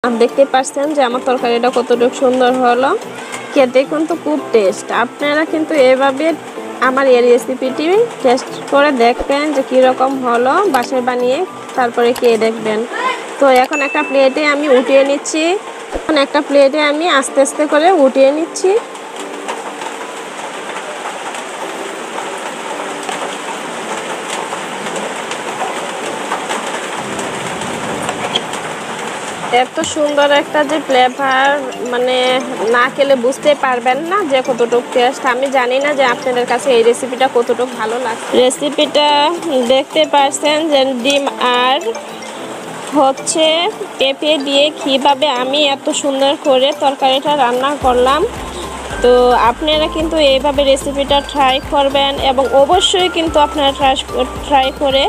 आप देखते পাচ্ছেন যে আমার তরকারিটা কতটুকু সুন্দর হলো। খেতে কিন্তু খুব টেস্ট। আপনারা কিন্তু এভাবে আমার এই রেসিপিটি টেস্ট করে দেখবেন যে কি রকম হলো, বাসায় বানিয়ে তারপরে খেয়ে দেখবেন। তো এখন একটা প্লেটে আমি উঠিয়ে নিচ্ছি। এখন একটা প্লেটে আমি আস্তে আস্তে করে উঠিয়ে নিচ্ছি। এত সুন্দর একটা যে ফ্লেভার, মানে না খেলে বুঝতে পারবেন না যে কতটুকু টেস্ট। আমি জানি না যে আপনাদের কাছে এই রেসিপিটা কতটুকু ভালো লাগছে। রেসিপিটা দেখতে পাচ্ছেন যে ডিম আর হচ্ছে পেঁপে দিয়ে কীভাবে আমি এত সুন্দর করে তরকারিটা রান্না করলাম। তো আপনারা কিন্তু এইভাবে রেসিপিটা ট্রাই করবেন এবং অবশ্যই কিন্তু আপনারা ট্রাই করে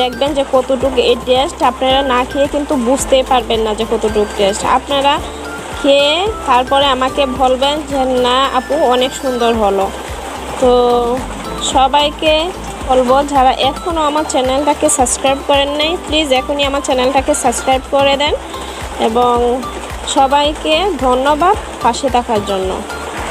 দেখবেন যে কতটুকু এই টেস্ট। আপনারা না খেয়ে কিন্তু বুঝতেই পারবেন না যে কতটুকু টেস্ট। আপনারা খেয়ে তারপরে আমাকে বলবেন যে না আপু অনেক সুন্দর হলো। তো সবাইকে বলবো যারা এখনও আমার চ্যানেলটাকে সাবস্ক্রাইব করেন নাই, প্লিজ এখনই আমার চ্যানেলটাকে সাবস্ক্রাইব করে দেন এবং সবাইকে ধন্যবাদ পাশে থাকার জন্য।